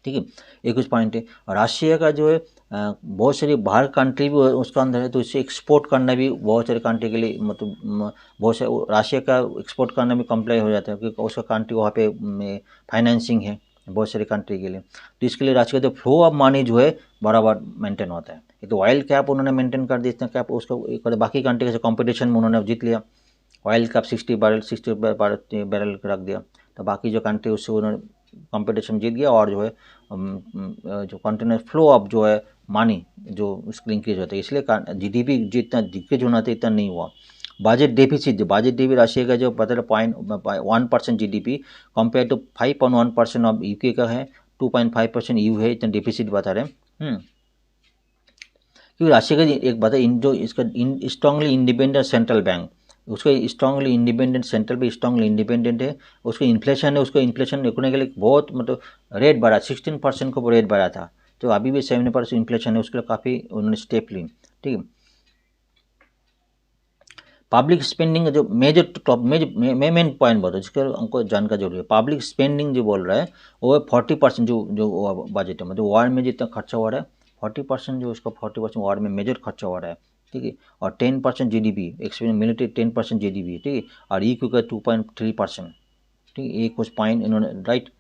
ठीक है, एक कुछ पॉइंट है। राशिया का जो है बहुत सारी बाहर कंट्री भी उसका अंदर है, तो इससे एक्सपोर्ट करना भी बहुत सारे कंट्री के लिए मतलब बहुत से राशिया का एक्सपोर्ट करना भी कम्प्लाई हो जाता है, क्योंकि उसका कंट्री वहाँ पे फाइनेंसिंग है बहुत सारे कंट्री के लिए। तो इसके लिए राशिया का जो फ्लो ऑफ मनी जो है बराबर मेंटेन होता है। ये तो ऑयल कैप उन्होंने मेंटेन कर दिया, इतना कैप उसका बाकी कंट्री के कॉम्पिटिशन में उन्होंने जीत लिया, ऑयल कैप 60 बैरल रख दिया, तो बाकी जो कंट्री उससे उन्होंने कंपटीशन जीत गया, और जो है जो कंटिन्यूस फ्लो ऑफ जो है मनी जो उसके इंक्रीज होता है, इसलिए जीडीपी जितना डिक्रीज होना था इतना नहीं हुआ। बजट डेफिसिट राशिया का जो पता है 0.1% GDP compare to 5.1% of UK का है, 2.5% EU है, इतना डेफिसिट बता रहे हैं। क्योंकि राशिया का एक बता जो इसका स्ट्रांगली इंडिपेंडेंट सेंट्रल बैंक, उसका स्ट्रांगली इंडिपेंडेंट सेंट्रल भी स्ट्रांगली इंडिपेंडेंट है। उसका इन्फ्लेशन है, उसको इन्फ्लेशन रोकने के लिए बहुत मतलब रेट बढ़ा, 16% को रेट बढ़ा था, तो अभी भी 7% इन्फ्लेशन है, उसके लिए काफ़ी उन्होंने स्टेप ली। ठीक है, पब्लिक स्पेंडिंग जो मेजर टॉप मेन पॉइंट बताओ जिसका हमको जानना जरूरी है। पब्लिक स्पेंडिंग जो बोल रहा है वो 40% जो बजट है, मतलब वार में जितना खर्चा हो रहा है 40% जो उसका 40% वार में मेजर खर्चा हो रहा है, ठीक है। और 10% GDP एक्सपेंड मिलिट्री 10% GDP, ठीक है। और EQ का 2.3%, ठीक है। ये कुछ पॉइंट इन्होंने राइट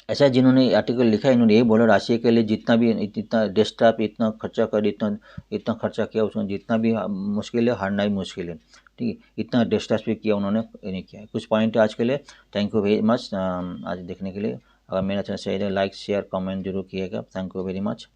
ऐसा जिन्होंने आर्टिकल लिखा है इन्होंने ये बोला रशिया के लिए जितना भी इतना डेस्कटॉप इतना खर्चा कर इतना खर्चा किया उसमें जितना भी मुश्किल है हारना ही मुश्किल है, ठीक है। इतना डेस्कटॉप पे किया उन्होंने ये नहीं किया है। कुछ पॉइंट है आज के लिए। थैंक यू वेरी मच आज देखने के लिए। अगर मेरा चैनल सही है लाइक शेयर कमेंट जरूर किएगा। Thank you very much.